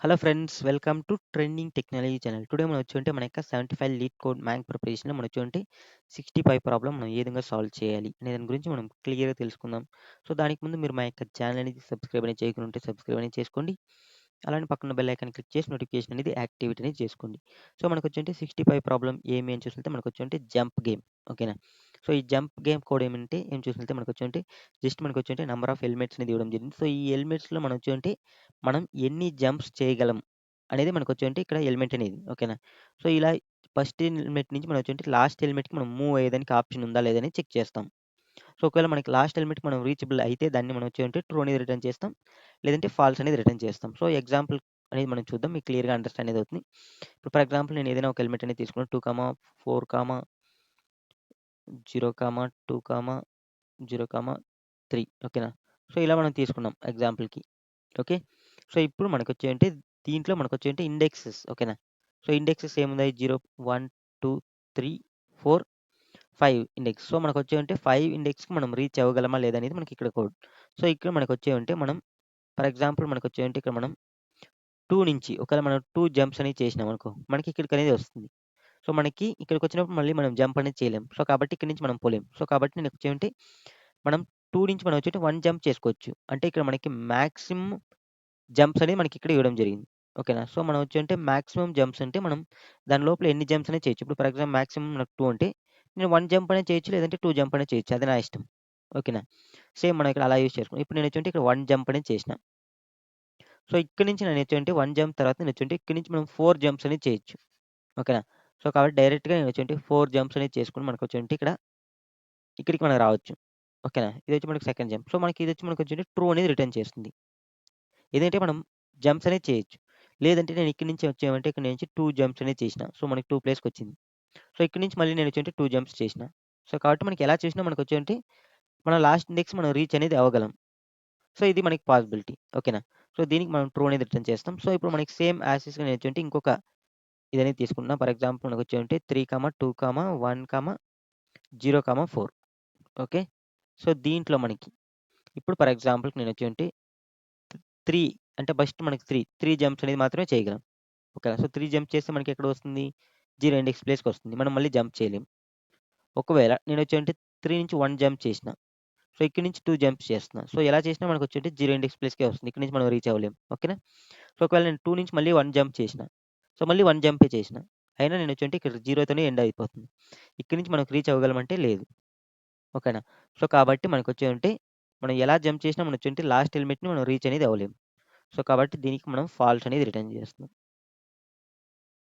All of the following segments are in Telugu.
Hello friends, welcome to trending technology channel. Today మనం వచ్చి మన యొక్క 75 లీడ్ కోడ్ మ్యాంగ్ ప్రిపరేషన్‌లో మనం వచ్చి 65 ప్రాబ్లమ్ మనం ఏ విధంగా సాల్వ్ చేయాలి అనే దాని గురించి మనం క్లియర్‌గా తెలుసుకుందాం. సో, దానికి ముందు మీరు మా యొక్క ఛానల్ అనేది సబ్స్క్రైబ్ అనేది చేయకుండా ఉంటే సబ్స్క్రైబ్ అనేది చేసుకోండి. అలానే పక్కన బెల్ ఐకాన్ క్లిక్ చేసి నోటిఫికేషన్ అనేది యాక్టివేట్ అనేది చేసుకోండి. సో, మనకొచ్చేంటి 65 ప్రాబ్లమ్ ఏమి అని చూసుకుంటే మనకొచ్చేంటి జంప్ గేమ్. ఓకేనా? సో, ఈ జంప్ గేమ్ కోడ్ ఏమంటే ఏం చూసుకుంటే మనకొచ్చేంటి జస్ట్ మనకొచ్చేంటి నంబర్ ఆఫ్ ఎలిమెంట్స్ అనేది ఇవ్వడం జరిగింది. సో, ఈ ఎలిమెంట్స్‌లో మనం వచ్చేంటి మనం ఎన్ని జంప్స్ చేయగలం అనేది మనకొచ్చేంటి ఇక్కడ ఎలిమెంట్ అనేది. ఓకేనా? సో, ఇలా ఫస్ట్ ఎలిమెంట్ నుంచి మనం వచ్చేంటి లాస్ట్ ఎలిమెంట్‌కి మనం మూవ్ అయ్యేదానికి ఆప్షన్ ఉందా లేదా అని చెక్ చేస్తాం. సో, ఒకవేళ మనకి లాస్ట్ ఎలిమెంట్‌కి మనం రీచబుల్ అయితే దాన్ని మనం వచ్చేంటి ట్రూ అనేది రిటర్న్ చేస్తాం. లేదంటే ఫాల్స్ అనేది రిటర్న్ చేస్తాం. సో, ఎగ్జాంపుల్ అనేది మనం చూద్దాం. మీకు క్లియర్‌గా అండర్‌స్టాండ్ అనేది అవుతుంది. ఇప్పుడు ఫర్ ఎగ్జాంపుల్ నేను ఏదైనా ఒక ఎలిమెంట్ అనేది తీసుకున్నాను. 2, 4, 0, 2, 0, 3 ఓకేనా? సో, ఇలా మనం తీసుకున్నాం ఎగ్జాంపుల్‌కి. ఓకే. సో, ఇప్పుడు మనకొచ్చేంటి దీంట్లో మనకొచ్చేంటి ఇండెక్సెస్ ఓకేనా? సో, ఇండెక్సెస్ ఏమున్నాయి 0, 1, 2, 3, 4, 5 ఇండెక్స్. సో, మనకొచ్చేంటి 5 ఇండెక్స్‌కి మనం రీచ్ అవ్వగలమా లేదా అనేది మనకి ఇక్కడ కోడ్. సో, ఇక్కడ మనకొచ్చేవంటే మనం ఫర్ ఎగ్జాంపుల్ మనకొచ్చేంటి ఇక్కడ మనం 2 నుంచి ఒకవేళ మనం 2 జంప్స్ అనేవి చేసినామనుకో, మనకి ఇక్కడికనేది వస్తుంది. సో, మనకి ఇక్కడికొచ్చినప్పుడు మళ్ళీ మనం జంప్ అనేది చేయలేం. సో, కాబట్టి ఇక్కడి నుంచి మనం పోలేం. సో, కాబట్టి నేనొచ్చేంటి మనం 2 నుంచి మనం వచ్చేటి 1 జంప్ చేసుకోవచ్చు. అంటే ఇక్కడ మనకి మాక్సిమం జంప్స్ అనేది మనకి ఇక్కడ ఇవ్వడం జరిగింది. ఓకేనా? సో, మనం వచ్చేంటే మాక్సిమం జంప్స్ అంటే మనం దాని లోపల ఎన్ని జంప్స్ అనేది చేయొచ్చు. ఇప్పుడు ఫర్ ఎగ్జాంపుల్ మాక్సిమం నాకు 2 అంటే నేను 1 జంప్ అనేది చేయొచ్చు. లేదంటే 2 జంప్ అనేది చేయొచ్చు. అది నా ఇష్టం. ఓకేనా? సేమ్ మనం ఇక్కడ అలా యూజ్ చేసుకున్నాం. ఇప్పుడు నేనొచ్చేంటి ఇక్కడ 1 జంప్ అనేది చేసిన. సో, ఇక్కడి నుంచి నేనొచ్చేంటి 1 జంప్ తర్వాత నేనొచ్చేంటి ఇక్కడి నుంచి మనం 4 జంప్స్ అనేది చేయొచ్చు. ఓకేనా? సో, కాబట్టి డైరెక్ట్‌గా నేనొచ్చేంటి 4 జంప్స్ అనేది చేసుకొని మనకొచ్చేంటి ఇక్కడ ఇక్కడికి మనం రావచ్చు. ఓకేనా? ఇదొచ్చి మనకి సెకండ్ జంప్. సో, మనకి ఇదొచ్చి మనకొచ్చేంటి ట్రూ అనేది రిటర్న్ చేస్తుంది. ఏదంటే మనం జంప్స్ అనేది చేయొచ్చు. లేదంటే నేను ఇక్కడి నుంచి వచ్చేమంటే ఇక్కడ నుంచి 2 జంప్స్ అనేది చేసిన. సో, మనకి 2 ప్లేస్‌కొచ్చింది. సో, ఇక్కడి నుంచి మళ్ళీ నేనొచ్చేంటి 2 జంప్స్ చేసిన. సో, కాబట్టి మనకి ఎలా చేసినా మనకొచ్చేంటి మన లాస్ట్ ఇండెక్స్ మనం రీచ్ అనేది అవ్వగలం. సో, ఇది మనకి పాసిబిలిటీ. ఓకేనా? సో, దీనికి మనం ట్రూ అనేది రిటర్న్ చేస్తాం. సో, ఇప్పుడు మనకి సేమ్ యాస్ టీజ్‌గా నేనొచ్చేంటి ఇంకొక ఇదనేది తీసుకున్నా. ఫర్ ఎగ్జాంపుల్ మనకొచ్చేంటి 3, 2, 1, 0, 4 ఓకే. సో, దీంట్లో మనకి ఇప్పుడు ఫర్ ఎగ్జాంపుల్‌కి నేనొచ్చేంటి 3 అంటే ఫస్ట్ మనకి 3 జంప్స్ అనేది మాత్రమే చేయగలం. ఓకేనా? సో, 3 జంప్ చేస్తే మనకెక్కడ వస్తుంది? 0 ఇండెక్స్ ప్లేస్‌కొస్తుంది. మనం మళ్ళీ జంప్ చేయలేం. ఒకవేళ నేనొచ్చేంటి 3 నుంచి 1 జంప్ చేసిన. సో, ఇక్కడి నుంచి 2 జంప్స్ చేస్తున్నా. సో, ఎలా చేసినా మనకొచ్చేంటి 0 ఇండెక్స్ ప్లేస్‌కే వస్తుంది. ఇక్కడి నుంచి మనం రీచ్ అవ్వలేం. ఓకేనా? సో, ఒకవేళ నేను 2 నుంచి మళ్ళీ 1 జంప్ చేసిన. సో, మళ్ళీ 1 జంపే చేసిన. అయినా నేనొచ్చేంటి ఇక్కడ 0తోనే ఎండ్ అయిపోతుంది. ఇక్కడి నుంచి మనకు రీచ్ అవ్వగలమంటే లేదు. ఓకేనా? సో, కాబట్టి మనకొచ్చేంటి మనం ఎలా జంప్ చేసినా మనొచ్చేంటి లాస్ట్ ఎలిమెంట్‌ని మనం రీచ్ అనేది అవ్వలేం. సో, కాబట్టి దీనికి మనం ఫాల్స్ అనేది రిటర్న్ చేస్తున్నాం.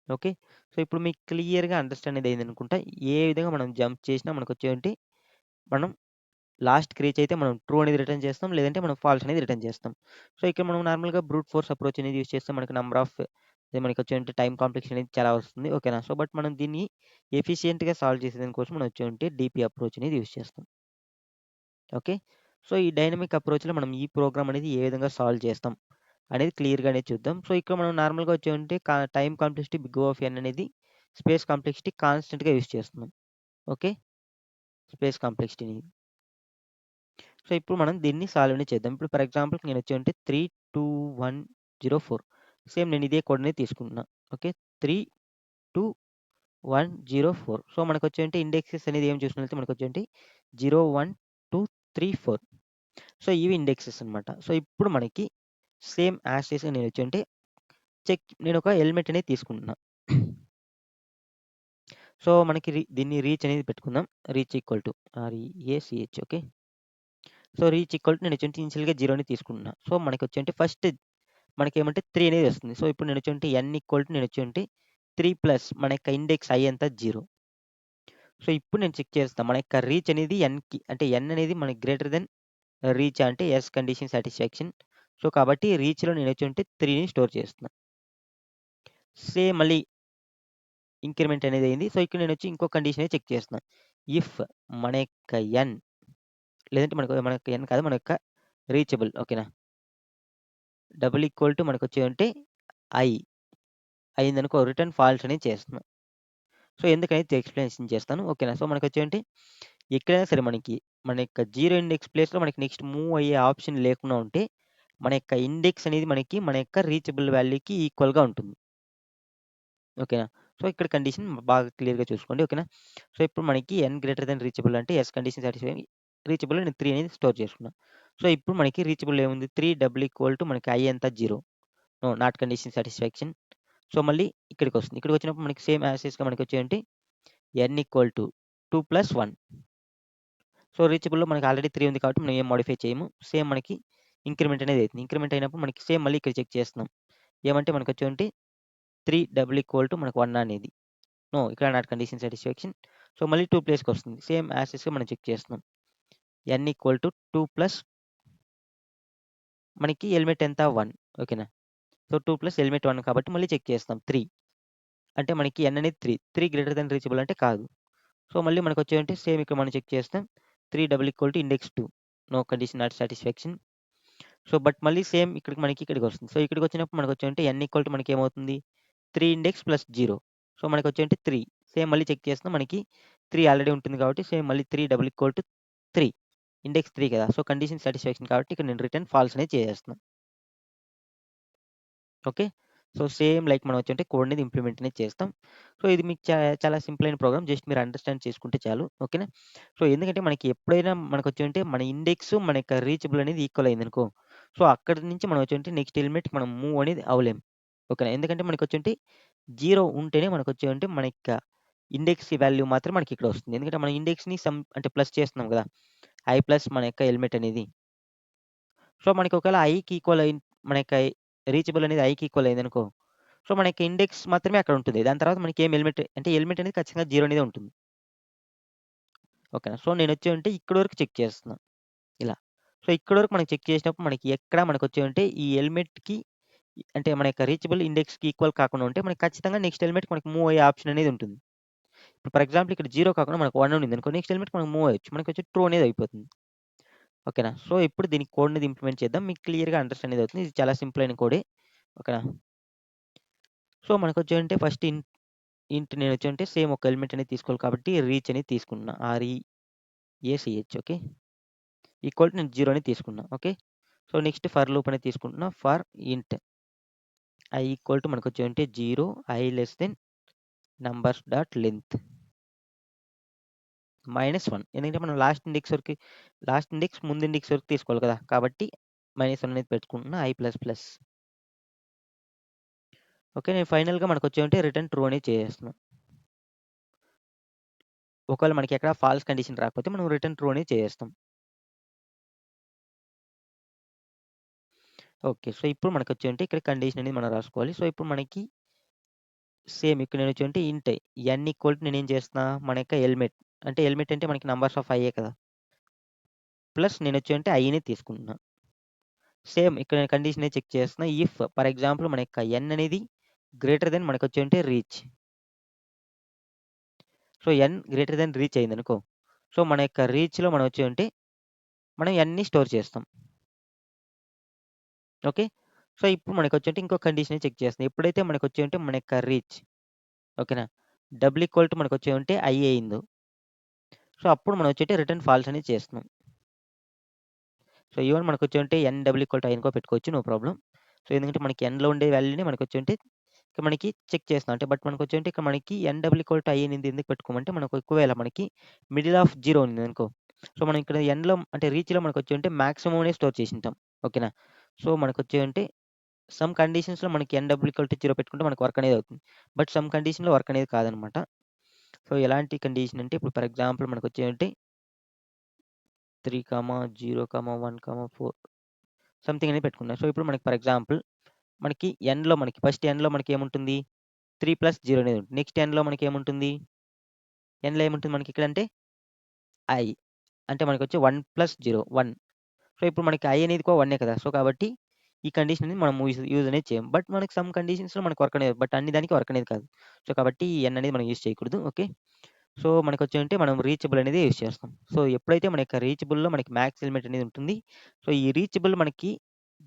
ఓకే. సో, ఇప్పుడు మీకు క్లియర్‌గా అండర్‌స్టాండ్ అనేది అయిందనుకుంటా. ఏ విధంగా మనం జంప్ చేసినా మనకొచ్చేంటి మనం లాస్ట్‌కి రీచ్ అయితే మనం ట్రూ అనేది రిటర్న్ చేస్తాం. లేదంటే మనం ఫాల్స్ అనేది రిటర్న్ చేస్తాం. సో, ఇక్కడ మనం నార్మల్‌గా బ్రూట్ ఫోర్స్ అప్రోచ్ అనేది యూజ్ చేస్తే మనకి నంబర్ ఆఫ్ మనకొచ్చేంటి టైమ్ కాంప్లెక్షన్ అనేది చాలా వస్తుంది. ఓకేనా? సో, బట్ మనం దీన్ని ఎఫిషియెంట్‌గా సాల్వ్ చేసేదాని కోసం మనం వచ్చేంటి డీపీ అప్రోచ్ అనేది యూజ్ చేస్తాం. ఓకే. సో, ఈ డైనమిక్ అప్రోచ్‌లో మనం ఈ ప్రోగ్రామ్ అనేది ఏ విధంగా సాల్వ్ చేస్తాం అనేది క్లియర్‌గానే చూద్దాం. సో, ఇక్కడ మనం నార్మల్‌గా వచ్చేవంటే time complexity big O of N అనేది స్పేస్ కాంప్లెక్సిటీ కాన్స్టెంట్‌గా యూజ్ చేస్తున్నాం. ఓకే. స్పేస్ కాంప్లెక్సిటీని. సో, ఇప్పుడు మనం దీన్ని సాల్వ్ అనేది చేద్దాం. ఇప్పుడు ఫర్ ఎగ్జాంపుల్‌కి నేనొచ్చేవంటే 3, 2, 1, 0, 4 సేమ్ నేను ఇదే కోడ్ అనేది తీసుకుంటున్నా. ఓకే. 3, 2, 1, 0, 4 సో, మనకొచ్చేంటి ఇండెక్సెస్ అనేది ఏం చూసినట్లయితే మనకొచ్చేంటి 0, 1, 2, 3, 4 సో, ఇవి ఇండెక్సెస్ అనమాట. సో, ఇప్పుడు మనకి సేమ్ యాజ్ టీజ్‌గా నేనొచ్చేంటి నేనొక ఎలిమెంట్ అనేది తీసుకుంటున్నా. సో, మనకి దీన్ని రీచ్ అనేది పెట్టుకుందాం. Reach equal to REACH okay. So, reach equal to నేనొచ్చేంటి ఇనిషియల్‌గా 0ని తీసుకుంటున్నా. సో, మనకొచ్చేంటి ఫస్ట్ మనకేమంటే 3 అనేది వస్తుంది. సో, ఇప్పుడు నేనొచ్చేంటి n ఈక్వల్ టు నేనొచ్చేంటి 3 ప్లస్ మన యొక్క ఇండెక్స్ i ఎంత 0. సో, ఇప్పుడు నేను చెక్ చేస్తా. మన యొక్క రీచ్ అనేది nకి అంటే n అనేది మనకి గ్రేటర్ దెన్ రీచ్ అంటే యెస్ కండిషన్ సాటిస్ఫాక్షన్. సో, కాబట్టి రీచ్‌లో నేనొచ్చేంటి 3ని స్టోర్ చేస్తున్నా. సేమ్ మళ్ళీ ఇంక్రిమెంట్ అనేది అయింది. సో, ఇక్కడ నేనొచ్చి ఇంకో కండిషన్ అనేది చెక్ చేస్తున్నా. ఇఫ్ మన యొక్క n లేదంటే మన యొక్క n కాదు మన యొక్క రీచబుల్ ఓకేనా? డబుల్ ఈక్వల్ టు మనకొచ్చేదంటే i అయిందనుకో రిటర్న్ ఫాల్స్ అనేది చేస్తున్నా. సో, ఎందుకనేది ఎక్స్‌ప్లనేషన్ చేస్తాను. ఓకేనా? సో, మనకొచ్చేంటి ఎక్కడైనా సరే మనకి మన యొక్క 0 ఇండెక్స్ ప్లేస్‌లో మనకి నెక్స్ట్ మూవ్ అయ్యే ఆప్షన్ లేకుండా ఉంటే మన యొక్క ఇండెక్స్ అనేది మన యొక్క రీచబుల్ వాల్యూకి ఈక్వల్‌గా ఉంటుంది. ఓకేనా? సో, ఇక్కడ కండిషన్ బాగా క్లియర్‌గా చూసుకోండి. ఓకేనా? సో, ఇప్పుడు మనకి ఎన్ గ్రేటర్ థాన్ రీచబుల్ అంటే యెస్ కండిషన్ సాటిస్ఫై రీచబుల్ నేను 3 అనేది స్టోర్ చేసుకున్నా. సో, ఇప్పుడు మనకి రీచబుల్ ఏముంది 3 డబుల్ ఈక్వల్ టు మనకి ఐ ఎంత 0. No not condition satisfaction. So, మళ్ళీ ఇక్కడికొస్తుంది. ఇక్కడికొచ్చినప్పుడు మనకి సేమ్ యాస్ టీజ్‌గా మనకొచ్చేయేంటి ఎన్ ఈక్వల్ టు 2 + 1. సో, రీచబుల్‌లో మనకి ఆల్రెడీ 3 ఉంది కాబట్టి మనం ఏం మోడిఫై చేయము. సేమ్ మనకి ఇంక్రిమెంట్ అనేది అయితుంది. ఇంక్రిమెంట్ అయినప్పుడు మనకి సేమ్ మళ్ళీ ఇక్కడ చెక్ చేస్తున్నాం. ఏమంటే మనకొచ్చేయేంటి 3 డబుల్ ఈక్వల్ టు మనకు 1 అనేది. నో ఇక్కడ నాట్ కండిషన్ సాటిస్ఫాక్షన్. సో, మళ్ళీ 2 ప్లేస్‌కొస్తుంది. సేమ్ యాస్ టీజ్‌గా మనం చెక్ చేస్తున్నాం. ఎన్ ఈక్వల్ టు 2 ప్లస్ మనకి ఎలిమెంట్ ఎంత 1. ఓకేనా? సో, 2 ప్లస్ ఎలిమెంట్ 1 కాబట్టి మళ్ళీ చెక్ చేస్తాం 3. అంటే మనకి ఎన్ అనేది 3. 3 గ్రేటర్ థాన్ రీచబుల్ అంటే కాదు. సో, మళ్ళీ మనకొచ్చేయంటే సేమ్ ఇక్కడ మనం చెక్ చేస్తాం. 3 double equal to index 2. No condition not satisfaction. So, but మళ్ళీ సేమ్ ఇక్కడికొస్తుంది. సో, ఇక్కడికొచ్చినప్పుడు మనకొచ్చేయంటే ఎన్ ఈక్వల్ టు మనకేమవుతుంది 3 ఇండెక్స్ ప్లస్ 0. సో, మనకొచ్చేయంటే 3. సేమ్ మళ్ళీ చెక్ చేస్తున్నాం. మనకి 3 ఆల్రెడీ ఉంటుంది కాబట్టి సేమ్ మళ్ళీ 3 డబుల్ ఈక్వల్ టు 3. ఇండెక్స్ 3 కదా! సో, కండిషన్ సాటిస్ఫాక్షన్ కాబట్టి ఇక్కడ నేను రిటర్న్ ఫాల్స్ అనేది చేసేస్తున్నాను. ఓకే. సో, సేమ్ లైక్ మనం వచ్చంటే కోడ్ అనేది ఇంప్లిమెంట్ అనేది చేస్తాం. సో, ఇది మీకు చాలా సింపుల్ అయిన ప్రోగ్రామ్. జస్ట్ మీరు అండర్‌స్టాండ్ చేసుకుంటే చాలు. ఓకేనా? సో, ఎందుకంటే మనకి ఎప్పుడైనా మనకొచ్చేంటే మన ఇండెక్స్ మన యొక్క రీచబుల్ అనేది ఈక్వల్ అయిందనుకో, సో, అక్కడి నుంచి మనం వచ్చేంటే నెక్స్ట్ ఎలిమెంట్‌కి మనం మూవ్ అనేది అవ్వలేం. ఓకేనా? ఎందుకంటే మనకొచ్చేంటి 0 ఉంటేనే మనకొచ్చేంటే మన యొక్క ఇండెక్స్ వాల్యూ మాత్రం మనకి ఇక్కడ వస్తుంది. ఎందుకంటే మనం ఇండెక్స్‌ని అంటే ప్లస్ చేస్తున్నాం కదా! ఐ ప్లస్ మన యొక్క ఎలిమెంట్ అనేది. సో, మనకి ఒకవేళ ఐకి ఈక్వల్ మన యొక్క రీచబుల్ అనేది ఐకి ఈక్వల్ అయిందనుకో, సో, మనకి ఇండెక్స్ మాత్రమే అక్కడ ఉంటుంది. దాని తర్వాత మనకి ఏం ఎలిమెంట్ అంటే ఎలిమెంట్ అనేది ఖచ్చితంగా 0 అనేదే ఉంటుంది. ఓకేనా? సో, నేనొచ్చేయంటే ఇక్కడి వరకు చెక్ చేస్తున్నా. ఇలా. సో, ఇక్కడి వరకు మనం చెక్ చేసినప్పుడు మనకి ఎక్కడ మనకొచ్చేయంటే ఈ ఎలిమెంట్‌కి అంటే మన యొక్క రీచబుల్ ఇండెక్స్‌కి ఈక్వల్ కాకుండా ఉంటే మనకి ఖచ్చితంగా నెక్స్ట్ ఎలిమెంట్‌కి మనకి మూవ్ అయ్యే ఆప్షన్ అనేది ఉంటుంది. ఇప్పుడు ఫర్ ఎగ్జాంపుల్ ఇక్కడ 0 కాకుండా మనకు 1 ఉండిందనుకో నెక్స్ట్ ఎలిమెంట్‌కి మనం మూవ్ అయ్యొచ్చు. మనకొచ్చి ట్రూ అనేది అయిపోతుంది. ఓకేనా? సో, ఇప్పుడు దీనికి కోడ్ అనేది ఇంప్లిమెంట్ చేద్దాం. మీకు క్లియర్‌గా అండర్‌స్టాండ్ అనేది అవుతుంది. ఇది చాలా సింపుల్ అయిన కోడే. ఓకేనా? సో, మనకొచ్చేంటే ఫస్ట్ ఇంట్ నేనొచ్చేంటే సేమ్ ఒక ఎలిమెంట్ అనేది తీసుకోవాలి కాబట్టి రీచ్ అనేది తీసుకుంటున్నా. ఆర్‌ఈఏసీహెచ్ ఓకే. ఈక్వల్ టు నేను 0 అనేది తీసుకున్నా. Okay. So, next for loop అనేది తీసుకుంటున్నా. For int I equal to మనకొచ్చేంటే 0 I less than numbers dot length -1 ఎందుకంటే మనం లాస్ట్ ఇండెక్స్ ముందు ఇండెక్స్ వరకు తీసుకోవాలి కదా! కాబట్టి -1 అనేది పెట్టుకుంటున్నా. I plus plus. ఓకే. నేను ఫైనల్‌గా మనకొచ్చేంటే రిటర్న్ ట్రూ అనేది చేసేస్తున్నా. ఒకవేళ మనకి ఎక్కడ ఫాల్స్ కండిషన్ రాకపోతే మనం రిటర్న్ ట్రూ అనేది చేసేస్తాం. ఓకే. సో, ఇప్పుడు మనకొచ్చేంటే ఇక్కడ కండిషన్ అనేది మనం రాసుకోవాలి. సో, ఇప్పుడు మనకి సేమ్ ఇక్కడ నేనొచ్చేంటే ఇంట్ ఎన్ ఈక్వల్ టు నేనేం చేస్తున్నా మన యొక్క ఎలిమెంట్ అంటే ఎలిమెంట్ అంటే మనకి నంబర్స్ ఆఫ్ ఐయే కదా! ప్లస్ నేనొచ్చేంటే ఐని తీసుకుంటున్నా. సేమ్ ఇక్కడ నేను కండిషన్ అనేది చెక్ చేస్తున్నా. ఇఫ్ ఫర్ ఎగ్జాంపుల్ మన యొక్క ఎన్ అనేది greater than మనకొచ్చేంటే reach. So, n greater than reach అయిందనుకో, సో, మన యొక్క రీచ్‌లో మనం వచ్చేంటే మనం ఎన్‌ని స్టోర్ చేస్తాం. ఓకే. సో, ఇప్పుడు మనకొచ్చేంటే ఇంకో కండిషన్ చెక్ చేస్తున్నాం. ఎప్పుడైతే మనకొచ్చేంటే మన యొక్క రీచ్ ఓకేనా? డబుల్ ఈక్వల్ టు మనకొచ్చేంటే ఐ అయిందో, సో, అప్పుడు మనం వచ్చేటి రిటర్న్ ఫాల్స్ అనేది చేస్తున్నాం. సో, ఈవెన్ మనకొచ్చేంటే N double equal to I అనుకో పెట్టుకోవచ్చు. No problem. సో, ఎందుకంటే మనకి ఎన్‌లో ఉండే వాల్యూని మనకొచ్చేంటే ఇక్కడ మనకి చెక్ చేస్తున్నాం. అంటే బట్ మనకొచ్చేంటే ఇక్కడ మనకి ఎన్ డబుల్ ఈక్వల్ టు ఐ అనేది ఎందుకు పెట్టుకోమంటే మనకు ఒకవేళ మనకి మిడిల్ ఆఫ్ 0 ఉందనుకో, సో, మనం ఇక్కడ ఎన్‌లో అంటే రీచ్‌లో మనకొచ్చేంటే మాక్సిమం అనేది స్టోర్ చేసుంటాం. ఓకేనా? సో, మనకొచ్చేంటే సమ్ కండిషన్స్‌లో మనకి ఎన్ డబుల్ ఈక్వల్ టు 0 పెట్టుకుంటే మనకు వర్క్ అనేది అవుతుంది. బట్ సమ్ కండిషన్‌లో వర్క్ అనేది కాదనమాట. సో, ఎలాంటి కండిషన్ అంటే ఇప్పుడు ఫర్ ఎగ్జాంపుల్ మనకొచ్చేంటి 3, 0, 1, 4 సంథింగ్ అనేది పెట్టుకున్నా. సో, ఇప్పుడు మనకి ఫర్ ఎగ్జాంపుల్ మనకి ఫస్ట్ ఎన్‌లో మనకేముంటుంది 3 + 0 అనేది ఉంటుంది. నెక్స్ట్ ఎన్‌లో మనకేముంటుంది? ఎన్‌లో ఏముంటుంది మనకిక్కడంటే ఐ. అంటే మనకొచ్చి 1 + 0 1. సో, ఇప్పుడు మనకి ఐ అనేది కూడా 1 కదా! సో, కాబట్టి ఈ కండిషన్ అనేది మనం యూజ్ అనేది చేయం. బట్ మనకి సమ్ కండిషన్స్‌లో మనకు వర్క్ అనేది బట్ అన్ని దానికి వర్క్ అనేది కాదు. సో, కాబట్టి ఈ ఎన్ అనేది మనం యూజ్ చేయకూడదు. ఓకే. సో, మనకొచ్చేంటే మనం రీచబుల్ అనేది యూజ్ చేస్తాం. సో, ఎప్పుడైతే మన యొక్క రీచబుల్‌లో మనకి మ్యాక్స్ ఎలిమెంట్ అనేది ఉంటుంది. సో, ఈ రీచబుల్ మనకి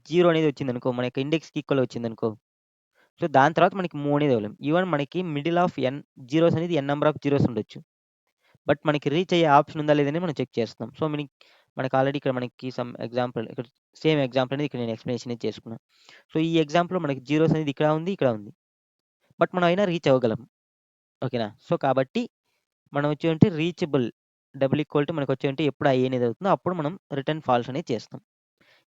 0 అనేది వచ్చిందనుకో, మన యొక్క ఇండెక్స్‌కి ఈక్వల్ వచ్చిందనుకో, సో, దాని తర్వాత మనకి మూవ్ అనేది అవ్వలేం. ఈవెన్ మనకి మిడిల్ ఆఫ్ ఎన్ జీరోస్ అనేది ఎన్ నంబర్ ఆఫ్ జీరోస్ ఉండొచ్చు. బట్ మనకి రీచ్ అయ్యే ఆప్షన్ ఉందా లేదని మనం చెక్ చేస్తాం. సో, మనకు ఆల్రెడీ ఇక్కడ మనకి సమ్ ఎగ్జాంపుల్ ఇక్కడ సేమ్ ఎగ్జాంపుల్ అనేది ఇక్కడ నేను ఎక్స్‌ప్లనేషన్ అనేది చేసుకున్నాను. సో, ఈ ఎగ్జాంపుల్‌లో మనకి జీరోస్ అనేది ఇక్కడ ఉంది, ఇక్కడ ఉంది. బట్ మనం అయినా రీచ్ అవ్వగలం. ఓకేనా? సో, కాబట్టి మనం వచ్చేవంటే రీచబుల్ మనకొచ్చేవంటే ఎప్పుడు ఐ అనేది అవుతుందో అప్పుడు మనం రిటర్న్ ఫాల్స్ అనేది చేస్తాం.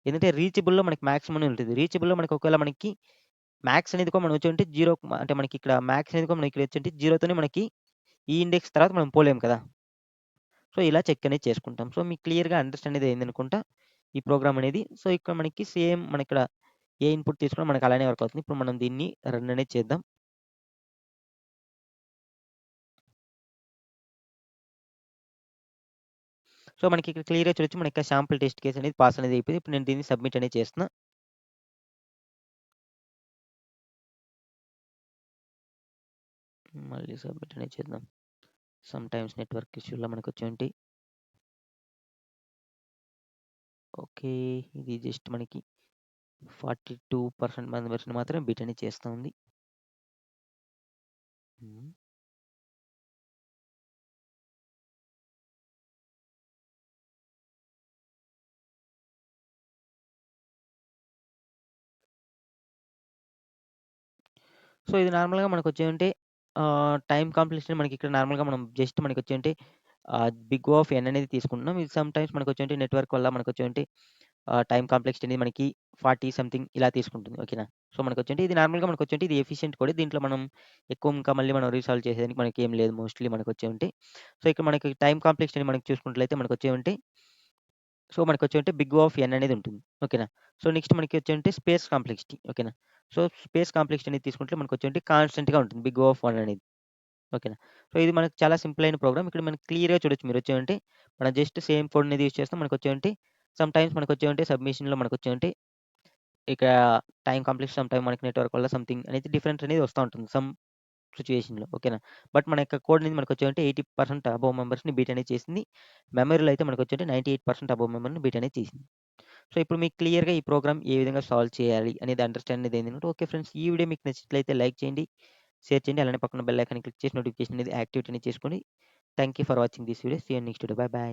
ఎందుకంటే రీచబుల్‌లో మనకి మాక్సిమం అని ఉంటది. రీచబుల్‌లో మనకి ఒకవేళ మనకి మాక్స్ అనేది కూడా మనం వచ్చేవంటే 0 అంటే మనకి ఇక్కడ మాక్స్ అనేది కూడా మనకి ఇక్కడ వచ్చేంటి 0తోనే మనకి ఈ ఇండెక్స్ తర్వాత మనం పోలేము కదా! సో, ఇలా చెక్ అనేది చేసుకుంటాం. సో, మీకు క్లియర్‌గా అండర్‌స్టాండ్ అనేది అయిందనుకుంటా ఈ ప్రోగ్రామ్ అనేది. సో, ఇక్కడ మనకి సేమ్ మనకిక్కడ ఏ ఇన్‌పుట్ తీసుకున్నా మనకు అలానే వర్క్ అవుతుంది. ఇప్పుడు మనం దీన్ని రన్ అనేది చేద్దాం. సో, మనకి ఇక్కడ క్లియర్‌గా చూడొచ్చు మనకి శాంపుల్ టెస్ట్ కేస్ అనేది పాస్ అనేది అయిపోయింది. ఇప్పుడు నేను దీన్ని సబ్మిట్ అనేది చేస్తున్నా. మళ్ళీ సబ్మిట్ అనేది చేద్దాం. సమ్‌టైమ్స్ నెట్వర్క్ ఇష్యూ‌లో మనకొచ్చేంటి ఓకే. ఇది జస్ట్ మనకి 42% మంది వరకు మాత్రమే బీట్ అనేది చేస్తా ఉంది. హ్మ్. సో, ఇది నార్మల్‌గా మనకొచ్చేవంటే టైమ్ కంప్లీషన్ మనకిక్కడ నార్మల్‌గా మనం జస్ట్ మనకొచ్చేంటి బిగ్ O ఆఫ్ n అనేది తీసుకుంటున్నాం. ఇది సమ్‌టైమ్స్ మనకొచ్చేంటి నెట్వర్క్ వల్ల మనకొచ్చేంటి టైమ్ కాంప్లెక్సిటీ అనేది మనకి 40 సంథింగ్ ఇలా తీసుకుంటుంది. ఓకేనా? సో, మనకొచ్చేంటి ఇది నార్మల్‌గా మనకొచ్చేంటి ఇది ఎఫిషియెంట్ కూడా. దీంట్లో మనం ఎక్కువ ఇంకా మళ్ళీ మనం రీసాల్వ్ చేసేదానికి మనకేం లేదు మోస్ట్‌లీ మనకొచ్చేవంటి. సో, ఇక్కడ మనకి టైమ్ కాంప్లెక్సిటీ మనకి చూసుకున్నట్లయితే మనకొచ్చేవంటి సో, మనకొచ్చేంటి బిగ్ O ఆఫ్ n అనేది ఉంటుంది. ఓకేనా? సో, నెక్స్ట్ మనకొచ్చేంటి స్పేస్ కాంప్లెక్సిటీ. ఓకేనా? సో, స్పేస్ కాంప్లెక్సిటీ అనేది తీసుకుంటే మనకొచ్చేంటి కాన్స్టెంట్‌గా ఉంటుంది. బిగ్ O ఆఫ్ 1 అనేది. ఓకేనా? సో, ఇది మనకు చాలా సింపుల్ అయిన ప్రోగ్రామ్. ఇక్కడ మనకి క్లియర్‌గా చూడొచ్చు మీరొచ్చేవంటి మనం జస్ట్ సేమ్ కోడ్ అనేది యూజ్ చేస్తాం. మనకొచ్చేవంటి సమ్‌టైమ్స్ మనకొచ్చేవంటి సబ్మిషన్‌లో మనకొచ్చేవంటి ఇక టైమ్ కాంప్లెక్స్ సమ్‌టైమ్ మనకి నెట్వర్క్ వల్ల సంథింగ్ అనేది డిఫరెన్స్ అనేది వస్తా ఉంటుంది. సమ్ సిట్యుయేషన్‌లో ఓకేనా? బట్ మన యొక్క కోడ్ అనేది మనకొచ్చేవంటి 80% అబోవ్ మెంబర్స్‌ని బీట్ అనేది చేసింది. మెమరీలో అయితే మనకొచ్చేంటి 98% అబోవ్ మెంబర్‌ని బీట్ అనేది చేసింది. సో, ఇప్పుడు మీకు క్లియర్‌గా ఈ ప్రోగ్రామ్ ఏ విధంగా సాల్వ్ చేయాలి అనేది అండర్‌స్టాండ్ అనేది అయిందన్నమాట. Okay friends. ఈ వీడియో మీకు నచ్చినట్లయితే లైక్ చేయండి, షేర్ చేయండి. అలానే పక్కన బెల్ ఐకాన్‌ని క్లిక్ చేసి నోటిఫికేషన్ అనేది యాక్టివేట్ అనేది చేసుకోండి. Thank you for watching this video. See you next video. Bye by.